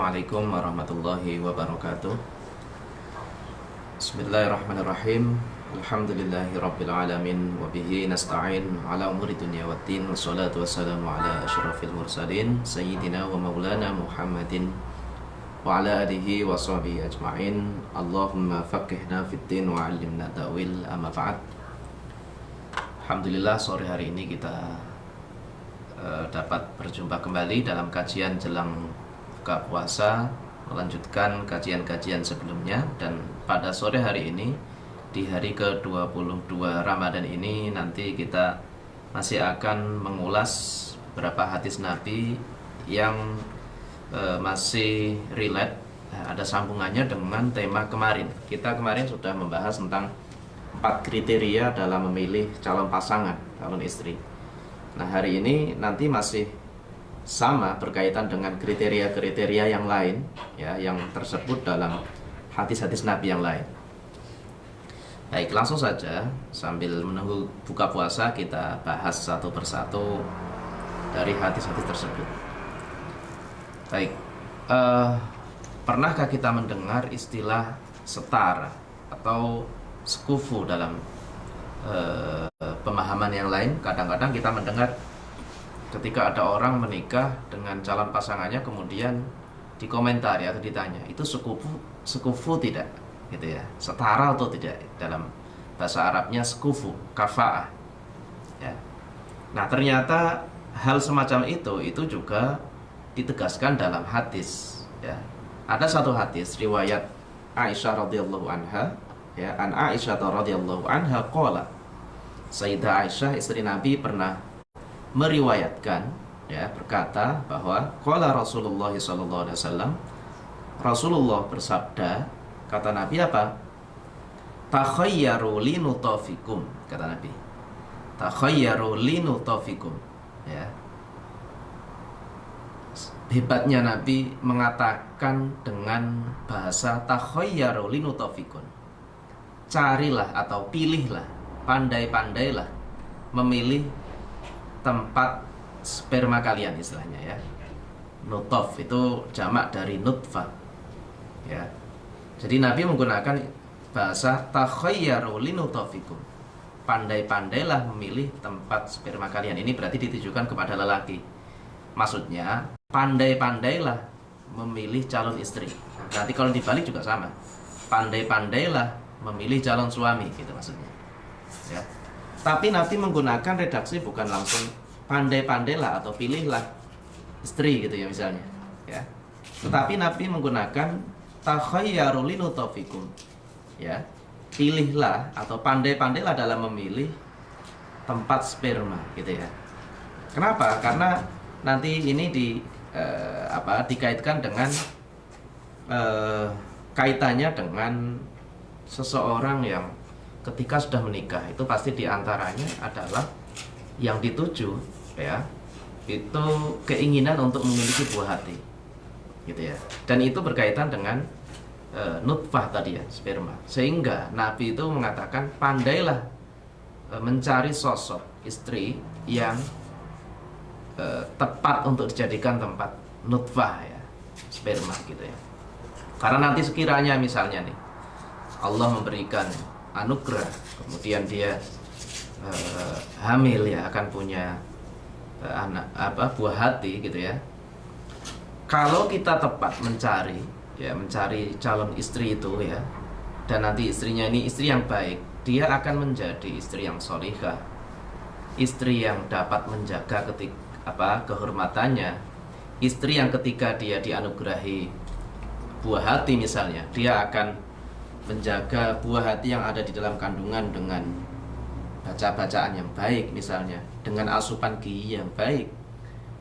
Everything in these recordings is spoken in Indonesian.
Assalamualaikum warahmatullahi wabarakatuh. Bismillahirrahmanirrahim. Alhamdulillahi rabbil alamin. Wabihi nasta'in ala umuri dunia waddin. Wassalatu wassalamu ala ashrafil mursalin Sayyidina wa maulana Muhammadin wa ala alihi wa sahbihi ajma'in. Allahumma faqihna fid din wa alimna ta'wil. Amma ba'd. Alhamdulillah, sore hari ini kita dapat berjumpa kembali dalam kajian jelang buka puasa, melanjutkan kajian-kajian sebelumnya. Dan pada sore hari ini, di hari ke-22 Ramadan ini, nanti kita masih akan mengulas beberapa hadis Nabi yang masih relate, ada sambungannya dengan tema kemarin. Kita kemarin sudah membahas tentang 4 kriteria dalam memilih calon pasangan, calon istri. Nah, hari ini nanti masih sama berkaitan dengan kriteria-kriteria yang lain, ya, yang tersebut dalam hadis-hadis Nabi yang lain. Baik, langsung saja sambil menunggu buka puasa kita bahas satu persatu dari hadis-hadis tersebut. Baik, pernahkah kita mendengar istilah setara atau sekufu dalam pemahaman yang lain? Kadang-kadang kita mendengar ketika ada orang menikah dengan calon pasangannya, kemudian dikomentari atau ditanya, itu sekufu tidak, gitu ya, setara atau tidak. Dalam bahasa Arabnya sekufu, kafa'ah, ya. Nah, ternyata hal semacam itu juga ditegaskan dalam hadis, ya. Ada satu hadis riwayat Aisyah radhiyallahu anha, ya, an Aisyah radhiyallahu anha qala, Sayyidah Aisyah istri Nabi pernah meriwayatkan, ya, berkata bahwa qala Rasulullah sallallahu alaihi wasallam, Rasulullah bersabda, kata Nabi apa? Takhayyaru linutafikum, kata Nabi. Takhayyaru linutafikum, ya. Hebatnya Nabi mengatakan dengan bahasa takhayyaru linutafikun. Carilah atau pilihlah, pandai-pandailah memilih tempat sperma kalian, istilahnya, ya. Nutaf itu jamak dari nutfah, ya. Jadi Nabi menggunakan bahasa takhayyaru linutafikum. Pandai-pandailah memilih tempat sperma kalian. Ini berarti ditujukan kepada lelaki. Maksudnya pandai-pandailah memilih calon istri. Nanti kalau dibalik juga sama. Pandai-pandailah memilih calon suami, gitu maksudnya, ya. Tapi Nabi menggunakan redaksi bukan langsung pandai-pandailah atau pilihlah istri, gitu ya, misalnya, ya. Tetapi Nabi menggunakan takhayyaru linutafikum, ya. Pilihlah atau pandai-pandailah dalam memilih tempat sperma, gitu ya. Kenapa? Karena nanti ini dikaitkan dengan kaitannya dengan seseorang yang ketika sudah menikah, itu pasti diantaranya adalah yang dituju, ya, itu keinginan untuk memiliki buah hati, gitu ya. Dan itu berkaitan dengan nutfah tadi, ya, sperma. Sehingga Nabi itu mengatakan pandailah mencari sosok istri yang tepat untuk dijadikan tempat nutfah, ya, sperma, gitu ya. Karena nanti sekiranya misalnya nih Allah memberikan anugerah, kemudian dia hamil, ya, akan punya anak buah hati, gitu ya. Kalau kita tepat mencari, ya, mencari calon istri itu, ya, dan nanti istrinya ini istri yang baik, dia akan menjadi istri yang sholihah, istri yang dapat menjaga kehormatannya, istri yang ketika dia dianugerahi buah hati misalnya, dia akan menjaga buah hati yang ada di dalam kandungan dengan baca-bacaan yang baik misalnya, dengan asupan gizi yang baik,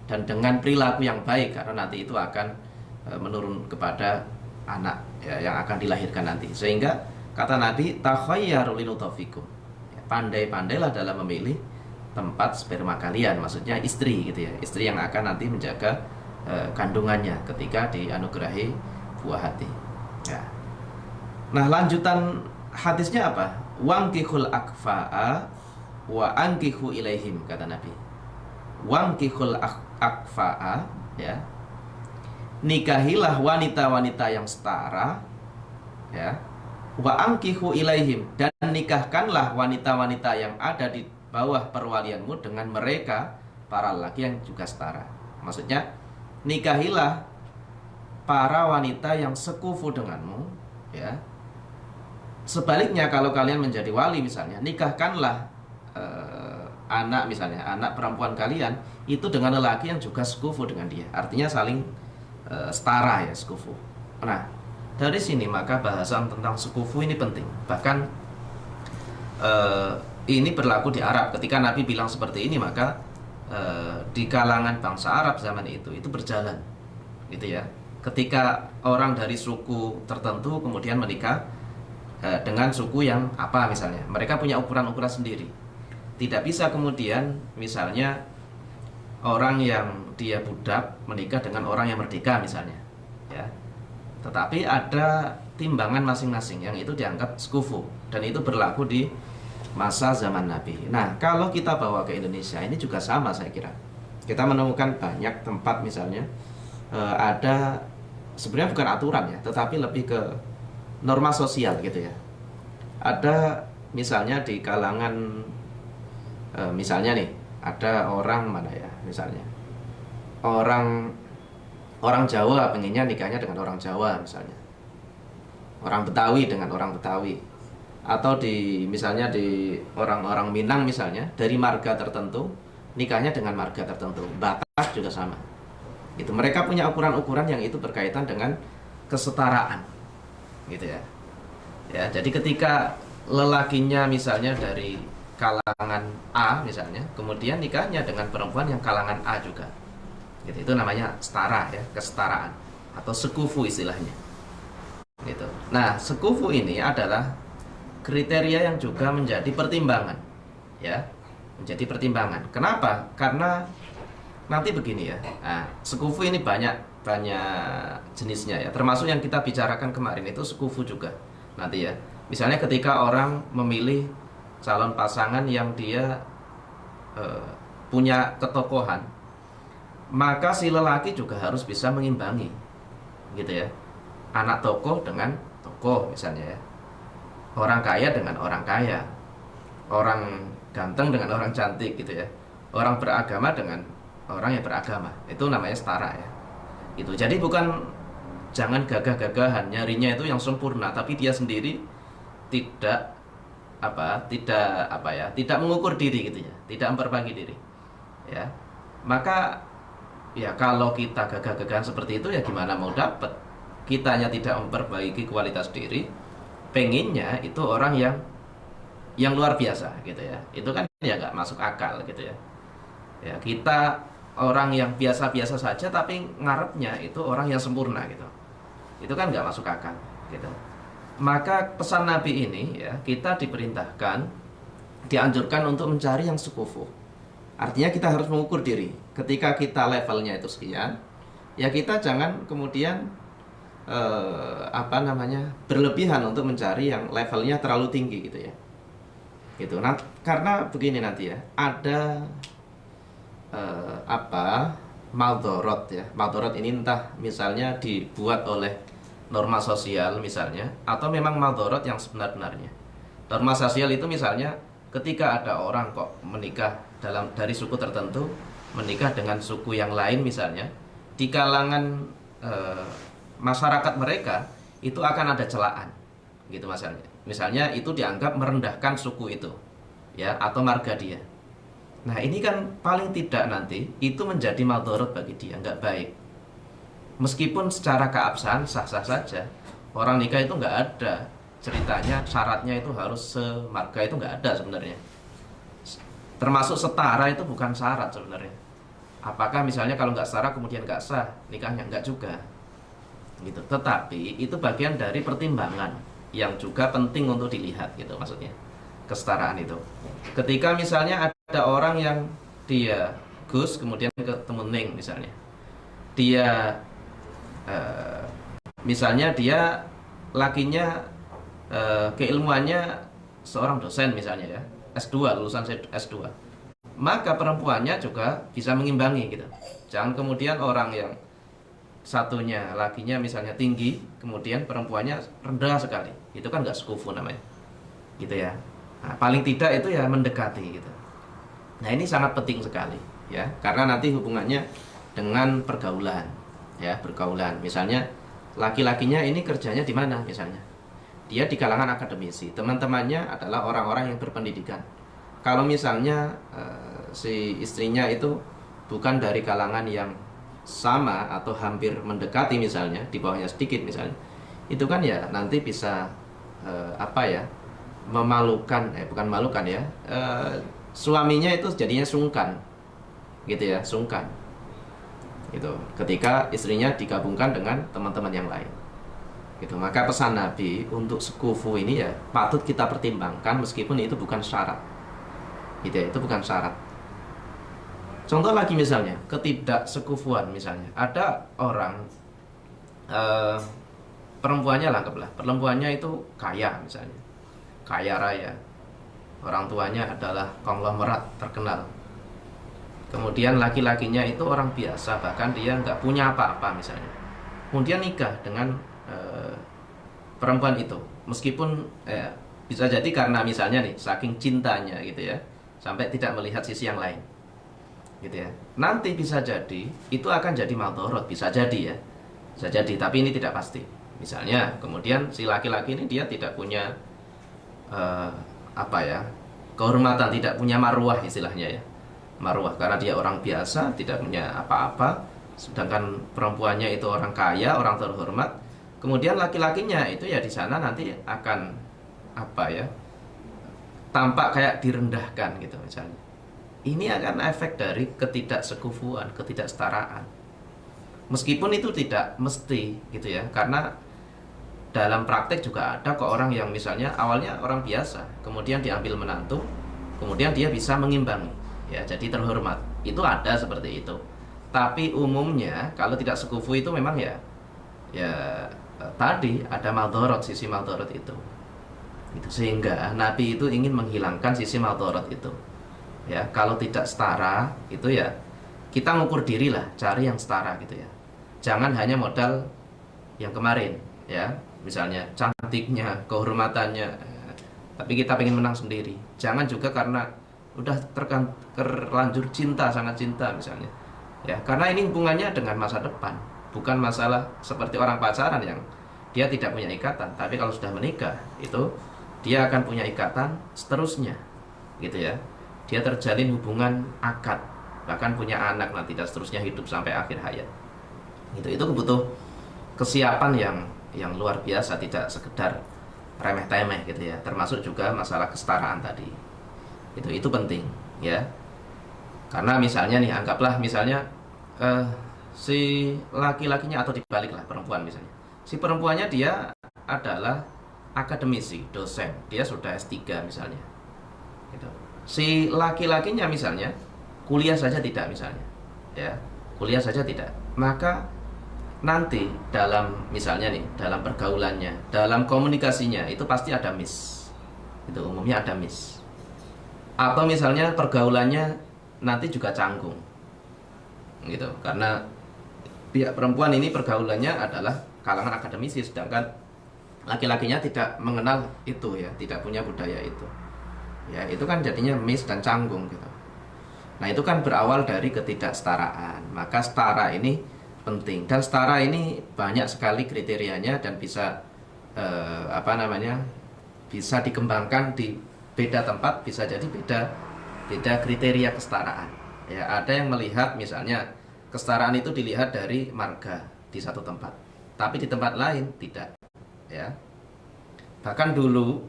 dan dengan perilaku yang baik, karena nanti itu akan menurun kepada anak, ya, yang akan dilahirkan nanti. Sehingga kata Nabi takhayyaru linutafikum, ya, pandai-pandailah dalam memilih tempat sperma kalian, maksudnya istri, gitu ya, istri yang akan nanti menjaga kandungannya ketika dianugerahi buah hati, ya. Nah, lanjutan hadisnya apa? Wankihul akfa'a wa ankihu ilaihim, kata Nabi. Wankihul akfa'a, ya, nikahilah wanita-wanita yang setara, ya, wa angkihu ilaihim, dan nikahkanlah wanita-wanita yang ada di bawah perwalianmu dengan mereka para laki yang juga setara. Maksudnya nikahilah para wanita yang sekufu denganmu, ya. Sebaliknya kalau kalian menjadi wali misalnya, nikahkanlah anak misalnya, anak perempuan kalian itu dengan lelaki yang juga sekufu dengan dia. Artinya saling setara ya, sekufu. Nah, dari sini maka bahasan tentang sekufu ini penting. Bahkan ini berlaku di Arab. Ketika Nabi bilang seperti ini, maka di kalangan bangsa Arab zaman itu berjalan, gitu ya. Ketika orang dari suku tertentu kemudian menikah dengan suku yang apa misalnya, mereka punya ukuran-ukuran sendiri. Tidak bisa kemudian misalnya orang yang dia budak menikah dengan orang yang merdeka misalnya, ya. Tetapi ada timbangan masing-masing yang itu dianggap sekufu, dan itu berlaku di masa zaman Nabi. Nah, kalau kita bawa ke Indonesia ini juga sama saya kira. Kita menemukan banyak tempat misalnya ada sebenarnya bukan aturan ya, tetapi lebih ke norma sosial gitu ya. Ada misalnya di kalangan misalnya nih, ada orang mana ya, misalnya orang Jawa pengennya nikahnya dengan orang Jawa misalnya, orang Betawi dengan orang Betawi, atau misalnya di orang-orang Minang misalnya dari marga tertentu nikahnya dengan marga tertentu. Batak juga sama. Itu mereka punya ukuran-ukuran yang itu berkaitan dengan kesetaraan, gitu ya. Ya, jadi ketika lelakinya misalnya dari kalangan A misalnya, kemudian nikahnya dengan perempuan yang kalangan A juga, gitu. Itu namanya setara ya, kesetaraan atau sekufu istilahnya, gitu. Nah, sekufu ini adalah kriteria yang juga menjadi pertimbangan, ya, menjadi pertimbangan. Kenapa? Karena nanti begini ya, nah, sekufu ini banyak jenisnya ya, termasuk yang kita bicarakan kemarin itu sekufu juga nanti ya. Misalnya ketika orang memilih calon pasangan yang dia punya ketokohan, maka si lelaki juga harus bisa mengimbangi, gitu ya. Anak tokoh dengan tokoh misalnya ya, orang kaya dengan orang kaya, orang ganteng dengan orang cantik, gitu ya, orang beragama dengan orang yang beragama. Itu namanya setara ya. Itu jadi bukan, jangan gagah-gagahan nyarinya itu yang sempurna, tapi dia sendiri tidak mengukur diri, gitu ya, tidak memperbagi diri, ya. Maka ya kalau kita gagah-gagahan seperti itu ya gimana mau dapat? Kitanya tidak memperbaiki kualitas diri, pengennya itu orang yang luar biasa, gitu ya. Itu kan ya nggak masuk akal, gitu ya. Ya, kita orang yang biasa-biasa saja tapi ngarepnya itu orang yang sempurna, gitu. Itu kan nggak masuk akal, gitu. Maka pesan Nabi ini ya, kita diperintahkan, dianjurkan untuk mencari yang sekufu. Artinya kita harus mengukur diri. Ketika kita levelnya itu sekian, ya kita jangan kemudian berlebihan untuk mencari yang levelnya terlalu tinggi, gitu ya. Gitu. Nah, karena begini nanti ya, ada maldorot ya. Maldorot ini entah misalnya dibuat oleh norma sosial misalnya, atau memang maldorot yang sebenar-benarnya. Norma sosial itu misalnya ketika ada orang kok menikah dari suku tertentu, menikah dengan suku yang lain misalnya, di kalangan masyarakat mereka itu akan ada celaan, gitu misalnya. Misalnya itu dianggap merendahkan suku itu, ya, atau marga dia. Nah, ini kan paling tidak nanti itu menjadi maldorot bagi dia, nggak baik. Meskipun secara keabsahan sah-sah saja, orang nikah itu nggak ada ceritanya syaratnya itu harus semarga, itu nggak ada sebenarnya. Termasuk setara itu bukan syarat sebenarnya. Apakah misalnya kalau nggak setara kemudian nggak sah nikahnya? Nggak juga, gitu. Tetapi itu bagian dari pertimbangan yang juga penting untuk dilihat, gitu maksudnya, kesetaraan itu. Ketika misalnya ada orang yang dia Gus kemudian ketemu Ning misalnya, dia misalnya dia lakinya keilmuannya seorang dosen misalnya ya, S2, lulusan S2, maka perempuannya juga bisa mengimbangi, gitu. Jangan kemudian orang yang satunya lakinya misalnya tinggi, kemudian perempuannya rendah sekali, itu kan nggak sekufu namanya, gitu ya. Nah, paling tidak itu ya mendekati gitu. Nah ini sangat penting sekali ya, karena nanti hubungannya dengan pergaulan, ya pergaulan. Misalnya laki-lakinya ini kerjanya di mana misalnya, dia di kalangan akademisi, teman-temannya adalah orang-orang yang berpendidikan. Kalau misalnya si istrinya itu bukan dari kalangan yang sama atau hampir mendekati misalnya, di bawahnya sedikit misalnya, itu kan ya nanti bisa apa ya, memalukan, bukan malukan ya, suaminya itu jadinya sungkan gitu ya, sungkan gitu ketika istrinya digabungkan dengan teman-teman yang lain gitu. Maka pesan Nabi untuk sekufu ini ya patut kita pertimbangkan, meskipun itu bukan syarat gitu ya, itu bukan syarat. Contoh lagi misalnya ketidaksekufuan, misalnya ada orang perempuannya lah, anggaplah perempuannya itu kaya misalnya, kaya raya, orang tuanya adalah konglomerat terkenal, kemudian laki-lakinya itu orang biasa, bahkan dia nggak punya apa-apa misalnya, kemudian nikah dengan perempuan itu, meskipun bisa jadi karena misalnya nih saking cintanya gitu ya, sampai tidak melihat sisi yang lain gitu ya, nanti bisa jadi itu akan jadi madorot, bisa jadi ya, bisa jadi, tapi ini tidak pasti. Misalnya kemudian si laki-laki ini dia tidak punya apa ya, kehormatan, tidak punya marwah istilahnya ya, marwah, karena dia orang biasa, tidak punya apa-apa, sedangkan perempuannya itu orang kaya, orang terhormat, kemudian laki-lakinya itu ya di sana nanti akan apa ya, tampak kayak direndahkan gitu misalnya. Ini akan efek dari ketidaksekufuan, ketidaksetaraan. Meskipun itu tidak mesti gitu ya, karena dalam praktek juga ada kok orang yang misalnya awalnya orang biasa, kemudian diambil menantu, kemudian dia bisa mengimbangi, ya jadi terhormat. Itu ada seperti itu. Tapi umumnya kalau tidak sekufu itu memang ya tadi ada maldorot, sisi maldorot itu. Sehingga Nabi itu ingin menghilangkan sisi maldorot itu. Ya, kalau tidak setara itu ya kita ngukur diri lah, cari yang setara gitu ya. Jangan hanya modal yang kemarin ya, misalnya cantiknya, kehormatannya, tapi kita pengen menang sendiri. Jangan juga karena udah terlanjur cinta, sangat cinta misalnya ya, karena ini hubungannya dengan masa depan, bukan masalah seperti orang pacaran yang dia tidak punya ikatan, tapi kalau sudah menikah itu dia akan punya ikatan seterusnya gitu ya. Dia terjalin hubungan akad, bahkan punya anak nanti dan seterusnya, hidup sampai akhir hayat. Itu butuh kesiapan yang luar biasa, tidak sekedar remeh-temeh gitu ya. Termasuk juga masalah kesetaraan tadi. Itu penting ya. Karena misalnya nih, anggaplah misalnya si laki-lakinya atau dibaliklah perempuan misalnya. Si perempuannya dia adalah akademisi, dosen, dia sudah S3 misalnya. Gitu. Si laki-lakinya misalnya kuliah saja tidak misalnya, ya kuliah saja tidak, maka nanti dalam misalnya nih dalam pergaulannya, dalam komunikasinya itu pasti ada miss, itu umumnya ada miss. Atau misalnya pergaulannya nanti juga canggung, gitu, karena pihak perempuan ini pergaulannya adalah kalangan akademisi, sedangkan laki-lakinya tidak mengenal itu ya, tidak punya budaya itu. Ya, itu kan jadinya miss dan canggung gitu. Nah, itu kan berawal dari ketidaksetaraan. Maka setara ini penting, dan setara ini banyak sekali kriterianya dan bisa bisa dikembangkan di beda tempat, bisa jadi beda kriteria kesetaraan. Ya, ada yang melihat misalnya kesetaraan itu dilihat dari marga di satu tempat, tapi di tempat lain tidak. Ya. Bahkan dulu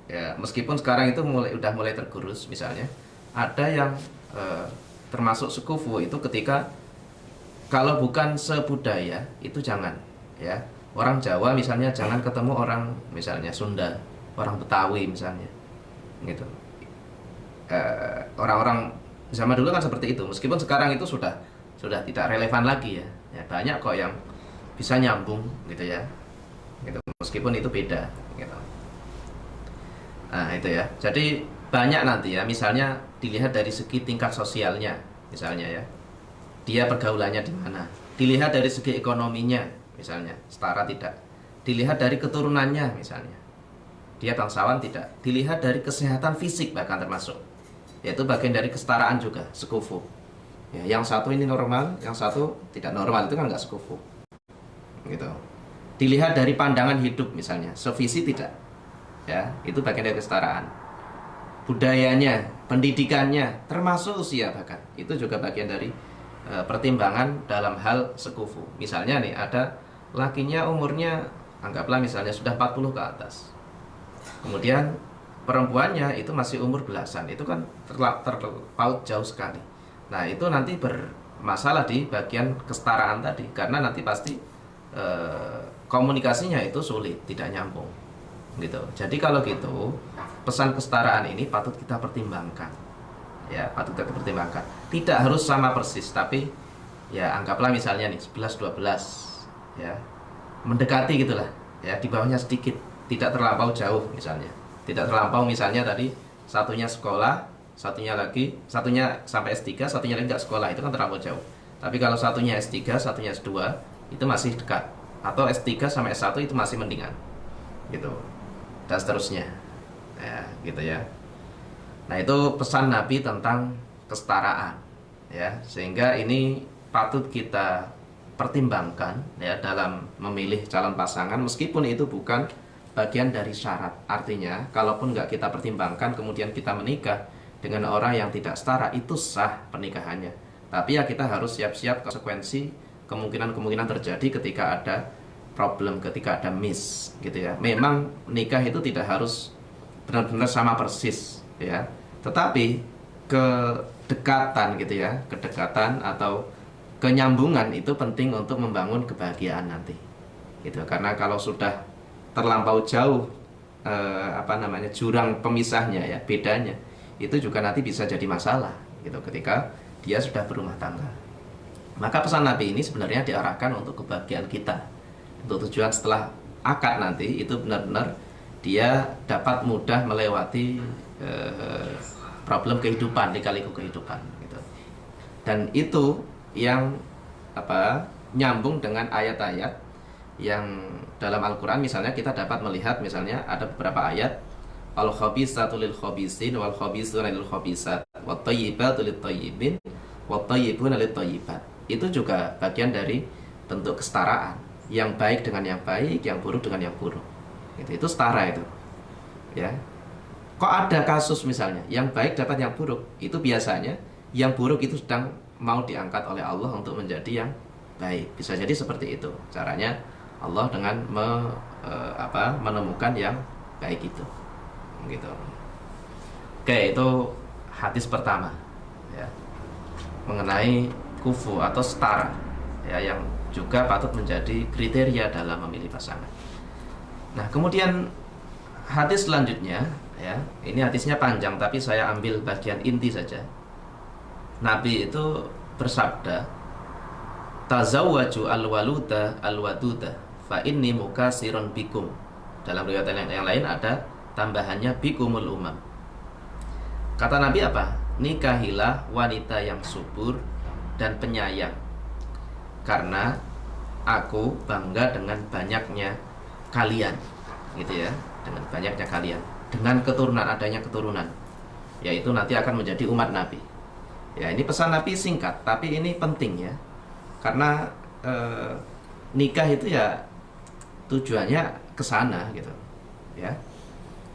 ya, meskipun sekarang itu udah mulai tergerus, misalnya ada yang termasuk sekufu itu ketika kalau bukan sebudaya itu jangan ya. Orang Jawa misalnya jangan ketemu orang misalnya Sunda, orang Betawi misalnya gitu. Orang-orang zaman dulu kan seperti itu, meskipun sekarang itu sudah tidak relevan lagi ya. Ya banyak kok yang bisa nyambung gitu ya, gitu, meskipun itu beda gitu. Nah itu ya, jadi banyak nanti ya, misalnya dilihat dari segi tingkat sosialnya misalnya ya, dia pergaulannya di mana, Dilihat dari segi ekonominya, misalnya, setara tidak. Dilihat dari keturunannya, misalnya, dia bangsawan tidak. Dilihat dari kesehatan fisik bahkan termasuk, yaitu bagian dari kesetaraan juga, sekufu. Ya, yang satu ini normal, yang satu tidak normal, itu kan nggak sekufu. Gitu. Dilihat dari pandangan hidup, misalnya, sevisi tidak. Ya, itu bagian dari kesetaraan. Budayanya, pendidikannya, termasuk usia bahkan, itu juga bagian dari pertimbangan dalam hal sekufu. Misalnya nih, ada lakinya umurnya anggaplah misalnya sudah 40 ke atas, kemudian perempuannya itu masih umur belasan, itu kan terpaut jauh sekali. Nah, itu nanti bermasalah di bagian kesetaraan tadi, karena nanti pasti komunikasinya itu sulit, tidak nyambung gitu. Jadi kalau gitu, pesan kesetaraan ini patut kita pertimbangkan. Ya, patut kita pertimbangkan. Tidak harus sama persis, tapi ya anggaplah misalnya nih 11 12, ya. Mendekati gitulah, ya, di bawahnya sedikit, tidak terlampau jauh misalnya. Tidak terlampau misalnya tadi satunya sekolah, satunya sampai S3, satunya lagi nggak sekolah, itu kan terlampau jauh. Tapi kalau satunya S3, satunya S2, itu masih dekat. Atau S3 sampai S1 itu masih mendingan. Gitu. Dan seterusnya. Ya, gitu ya. Nah, itu pesan Nabi tentang kesetaraan, ya, sehingga ini patut kita pertimbangkan ya dalam memilih calon pasangan, meskipun itu bukan bagian dari syarat. Artinya, kalaupun nggak kita pertimbangkan kemudian kita menikah dengan orang yang tidak setara, itu sah pernikahannya. Tapi ya kita harus siap-siap konsekuensi kemungkinan-kemungkinan terjadi ketika ada problem, ketika ada miss, gitu ya. Memang nikah itu tidak harus benar-benar sama persis, ya, tetapi kedekatan gitu ya, kedekatan atau kenyambungan itu penting untuk membangun kebahagiaan nanti, gitu. Karena kalau sudah terlampau jauh jurang pemisahnya, ya, bedanya, itu juga nanti bisa jadi masalah, gitu, ketika dia sudah berumah tangga. Maka pesan Nabi ini sebenarnya diarahkan untuk kebahagiaan kita, untuk tujuan setelah akad nanti itu benar-benar dia dapat mudah melewati problem kehidupan, lika-liku kehidupan, gitu. Dan itu yang nyambung dengan ayat-ayat yang dalam Al-Quran. Misalnya kita dapat melihat, misalnya ada beberapa ayat, al-khabisatu lil khabisin wal khabisuna lil khabisat wat thayyibatu lit thayyibin wat thayyibuna lit thayyibat. Itu juga bagian dari bentuk kesetaraan, yang baik dengan yang baik, yang buruk dengan yang buruk. Itu setara itu, ya. Kok ada kasus misalnya yang baik dapat yang buruk, itu biasanya yang buruk itu sedang mau diangkat oleh Allah untuk menjadi yang baik. Bisa jadi seperti itu caranya Allah dengan menemukan yang baik itu, gitu. Oke, itu hadis pertama, ya, mengenai kufu atau setara, ya, yang juga patut menjadi kriteria dalam memilih pasangan. Nah, kemudian hadis selanjutnya, ya, ini hadisnya panjang tapi saya ambil bagian inti saja. Nabi itu bersabda, tazawwaju al-waluda al-waduda fa inni mukasirun bikum. Dalam riwayat yang lain ada tambahannya bikumul umam. Kata Nabi apa? Nikahilah wanita yang subur dan penyayang, karena aku bangga dengan banyaknya kalian, gitu ya, dengan banyaknya kalian, dengan keturunan, adanya keturunan, yaitu nanti akan menjadi umat Nabi. Ya, ini pesan Nabi singkat, tapi ini penting, ya, karena nikah itu ya tujuannya ke sana, gitu, ya,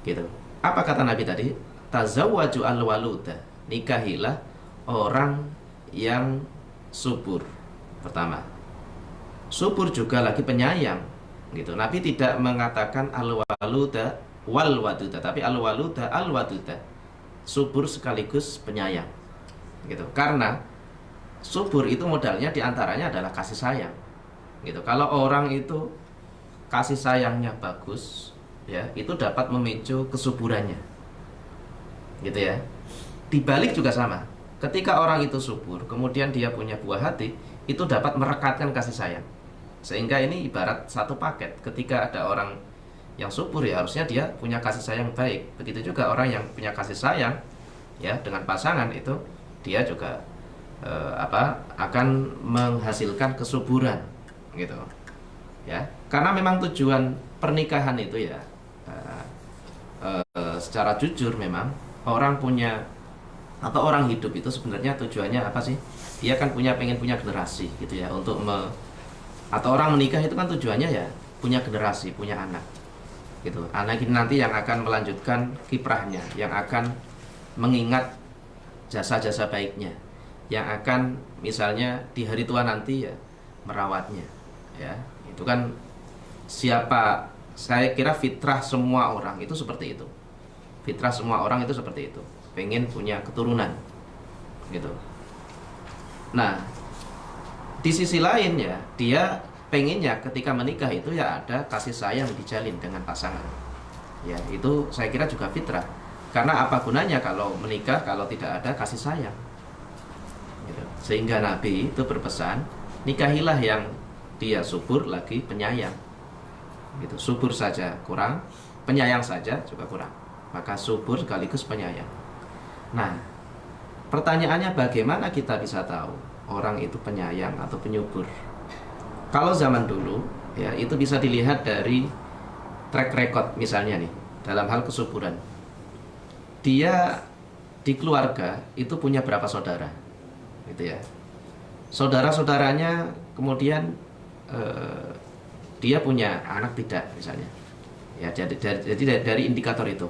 gitu. Apa kata Nabi tadi? Tazawwaju al-waluda, nikahilah orang yang subur. Pertama, subur juga lagi penyayang, gitu. Nabi tidak mengatakan al-waluda wal waduda, tapi al-waluda al-waduda, subur sekaligus penyayang, gitu. Karena subur itu modalnya diantaranya adalah kasih sayang, gitu. Kalau orang itu kasih sayangnya bagus, ya, itu dapat memicu kesuburannya, gitu ya. Dibalik juga sama, ketika orang itu subur kemudian dia punya buah hati, itu dapat merekatkan kasih sayang. Sehingga ini ibarat satu paket. Ketika ada orang yang subur, ya harusnya dia punya kasih sayang baik. Begitu juga orang yang punya kasih sayang, ya, dengan pasangan, itu dia juga akan menghasilkan kesuburan gitu ya, karena memang tujuan pernikahan itu ya, secara jujur memang orang punya atau orang hidup itu sebenarnya tujuannya apa sih? Dia kan pengen punya generasi gitu ya, atau orang menikah itu kan tujuannya ya punya generasi, punya anak gitu. Anak ini nanti yang akan melanjutkan kiprahnya, yang akan mengingat jasa-jasa baiknya, yang akan misalnya di hari tua nanti ya merawatnya ya. Itu kan saya kira fitrah semua orang itu seperti itu. Fitrah semua orang itu seperti itu, pengen punya keturunan gitu. Nah, di sisi lain ya, dia pengennya ketika menikah itu ya ada kasih sayang dijalin dengan pasangan. Ya, itu saya kira juga fitrah. Karena apa gunanya kalau menikah kalau tidak ada kasih sayang? Gitu. Sehingga Nabi itu berpesan, nikahilah yang dia subur lagi penyayang. Gitu. Subur saja kurang, penyayang saja juga kurang. Maka subur sekaligus penyayang. Nah, pertanyaannya bagaimana kita bisa tahu orang itu penyayang atau penyubur? Kalau zaman dulu ya itu bisa dilihat dari track record misalnya nih dalam hal kesuburan. Dia di keluarga itu punya berapa saudara, gitu ya. Saudara-saudaranya kemudian dia punya anak tidak misalnya. Ya jadi dari indikator itu.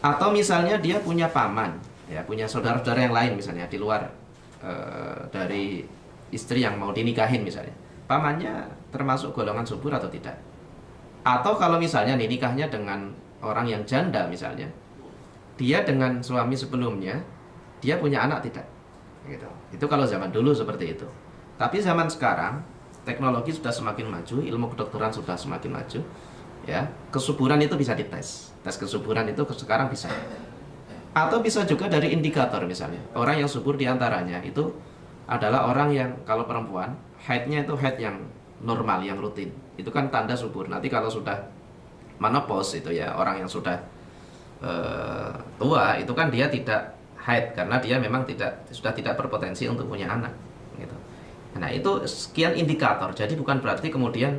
Atau misalnya dia punya paman, ya punya saudara-saudara yang lain misalnya di luar dari istri yang mau dinikahin misalnya, pamannya termasuk golongan subur atau tidak. Atau kalau misalnya nih nikahnya dengan orang yang janda misalnya, dia dengan suami sebelumnya dia punya anak tidak gitu. Itu kalau zaman dulu seperti itu. Tapi zaman sekarang teknologi sudah semakin maju, ilmu kedokteran sudah semakin maju ya, kesuburan itu bisa dites. Tes kesuburan itu sekarang bisa. Atau bisa juga dari indikator misalnya. Orang yang subur diantaranya itu adalah orang yang kalau perempuan haidnya itu haid yang normal, yang rutin. Itu kan tanda subur. Nanti kalau sudah menopause itu ya, orang yang sudah tua itu kan dia tidak haid karena dia memang sudah tidak berpotensi untuk punya anak gitu. Nah, itu sekian indikator. Jadi bukan berarti kemudian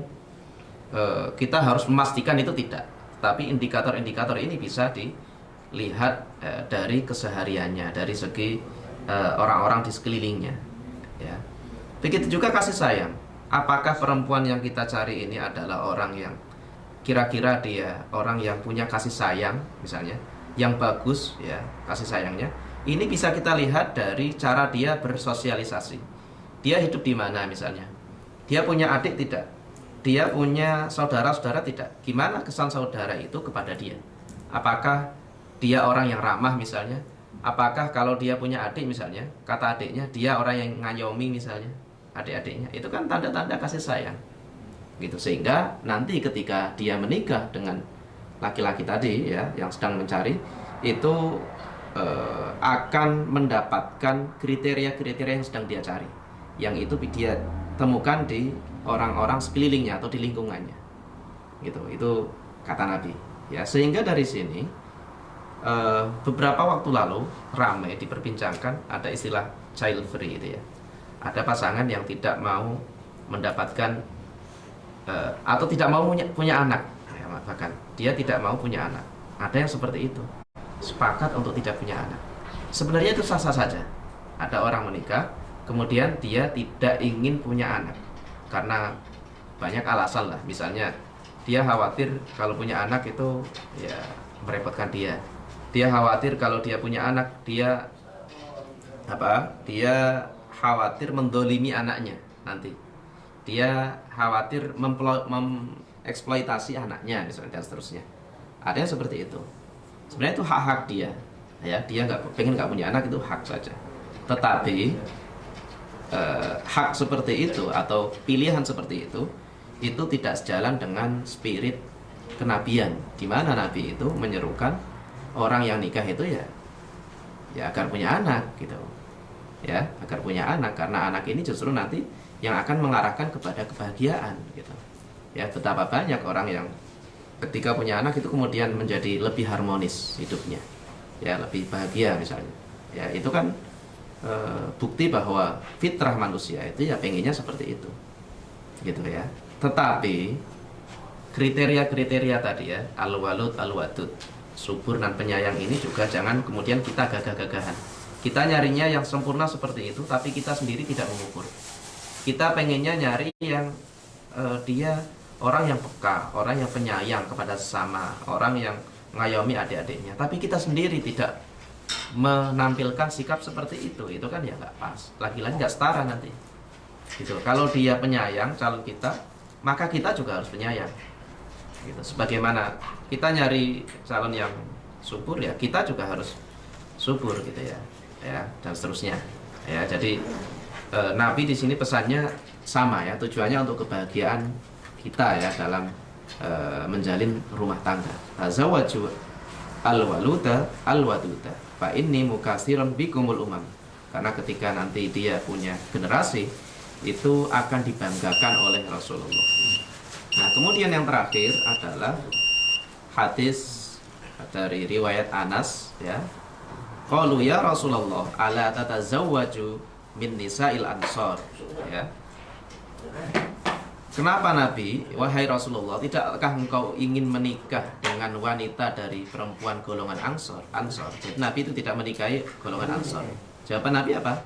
kita harus memastikan itu tidak. Tapi indikator-indikator ini bisa dilihat dari kesehariannya, dari segi orang-orang di sekelilingnya ya. Begitu juga kasih sayang. Apakah perempuan yang kita cari ini adalah orang yang kira-kira dia orang yang punya kasih sayang misalnya, yang bagus ya kasih sayangnya. Ini bisa kita lihat dari cara dia bersosialisasi. Dia hidup di mana misalnya. Dia punya adik tidak? Dia punya saudara-saudara tidak? Gimana kesan saudara itu kepada dia? Apakah dia orang yang ramah misalnya? Apakah kalau dia punya adik misalnya, kata adiknya dia orang yang ngayomi misalnya adik-adiknya? Itu kan tanda-tanda kasih sayang gitu. Sehingga nanti ketika dia menikah dengan laki-laki tadi ya yang sedang mencari itu akan mendapatkan kriteria-kriteria yang sedang dia cari, yang itu dia temukan di orang-orang sekelilingnya atau di lingkungannya gitu. Itu kata Nabi ya. Sehingga dari sini beberapa waktu lalu ramai diperbincangkan ada istilah child free itu ya. Ada pasangan yang tidak mau mendapatkan atau tidak mau punya anak ya, bahkan dia tidak mau punya anak. Ada yang seperti itu, sepakat untuk tidak punya anak. Sebenarnya itu sah-sah saja. Ada orang menikah kemudian dia tidak ingin punya anak karena banyak alasan lah. Misalnya dia khawatir kalau punya anak itu ya merepotkan dia. Dia khawatir kalau dia punya anak dia khawatir mendolimi anaknya nanti. Dia khawatir mengeksploitasi anaknya misalnya dan seterusnya. Ada yang seperti itu. Sebenarnya itu hak-hak dia. Ya, dia pengen nggak punya anak itu hak saja. Tetapi hak seperti itu atau pilihan seperti itu tidak sejalan dengan spirit kenabian, di mana Nabi itu menyerukan orang yang nikah itu ya agar punya anak gitu ya, agar punya anak, karena anak ini justru nanti yang akan mengarahkan kepada kebahagiaan gitu ya. Betapa banyak orang yang ketika punya anak itu kemudian menjadi lebih harmonis hidupnya ya, lebih bahagia misalnya ya. Itu kan bukti bahwa fitrah manusia itu ya pengennya seperti itu, gitu ya. Tetapi kriteria-kriteria tadi ya, al-walud, al-wadud, subur dan penyayang ini juga jangan kemudian kita gagah-gagahan. Kita nyarinya yang sempurna seperti itu, tapi kita sendiri tidak mengukur. Kita pengennya nyari yang dia orang yang peka, orang yang penyayang kepada sesama, orang yang ngayomi adik-adiknya. Tapi kita sendiri tidak menampilkan sikap seperti itu kan ya nggak pas. Lagi-lagi nggak setara nanti. Gitu. Kalau dia penyayang calon kita, maka kita juga harus penyayang. Gitu. Sebagaimana kita nyari calon yang subur ya, kita juga harus subur gitu ya, dan seterusnya. Ya, jadi Nabi di sini pesannya sama ya, tujuannya untuk kebahagiaan kita ya dalam menjalin rumah tangga. Tazawwaju al-waluda al-waduda fa inni mukatsiran bikumul umam. Karena ketika nanti dia punya generasi itu akan dibanggakan oleh Rasulullah. Nah, kemudian yang terakhir adalah hadis dari riwayat Anas ya. Qalu ya Rasulullah ala tatazawwaju min nisa'il ansor ya. Kenapa Nabi, wahai Rasulullah, tidakkah engkau ingin menikah dengan wanita dari perempuan golongan Ansor? Jadi Nabi itu tidak menikahi golongan Ansor. Jawaban Nabi apa?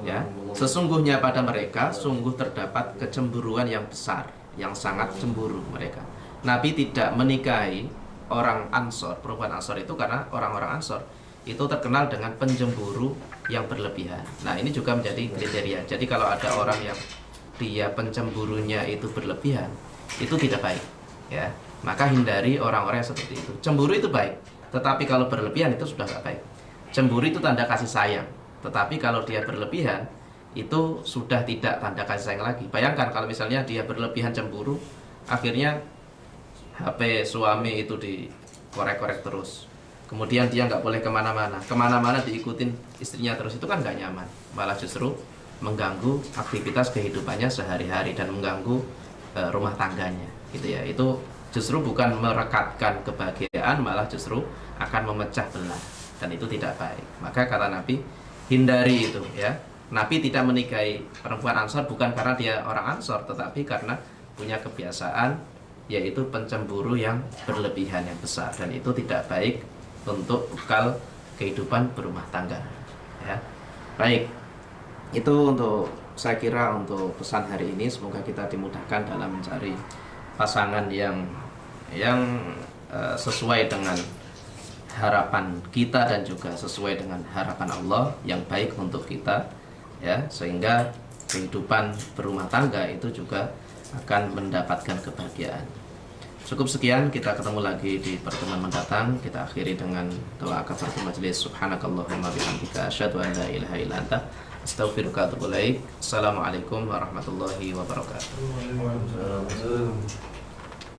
Ya, sesungguhnya pada mereka sungguh terdapat kecemburuan yang besar, yang sangat cemburu mereka. Nabi tidak menikahi orang Ansor, perempuan Ansor itu karena orang-orang Ansor itu terkenal dengan pencemburu yang berlebihan. Nah, ini juga menjadi kriteria. Jadi kalau ada orang yang dia pencemburunya itu berlebihan, itu tidak baik ya. Maka hindari orang-orang yang seperti itu. Cemburu itu baik, tetapi kalau berlebihan itu sudah tidak baik. Cemburu itu tanda kasih sayang, tetapi kalau dia berlebihan itu sudah tidak tanda kasih sayang lagi. Bayangkan kalau misalnya dia berlebihan cemburu, akhirnya HP suami itu dikorek-korek terus, kemudian dia nggak boleh kemana-mana diikutin istrinya terus, itu kan nggak nyaman, malah justru mengganggu aktivitas kehidupannya sehari-hari dan mengganggu rumah tangganya, gitu ya. Itu justru bukan merekatkan kebahagiaan, malah justru akan memecah belah, dan itu tidak baik. Maka kata Nabi, hindari itu ya. Nabi tidak menikahi perempuan Ansor bukan karena dia orang Ansor, tetapi karena punya kebiasaan yaitu pencemburu yang berlebihan yang besar, dan itu tidak baik untuk bekal kehidupan berumah tangga ya. Baik, itu untuk saya kira untuk pesan hari ini. Semoga kita dimudahkan dalam mencari pasangan yang sesuai dengan harapan kita dan juga sesuai dengan harapan Allah yang baik untuk kita ya, sehingga kehidupan berumah tangga itu juga akan mendapatkan kebahagiaan. Cukup sekian, kita ketemu lagi di pertemuan mendatang. Kita akhiri dengan doa kafaratul majelis. Subhanakallahumma bihamdika asyhadu an la ilaha illa anta astaghfiruka wa atubu ilaik. Assalamualaikum warahmatullahi wabarakatuh.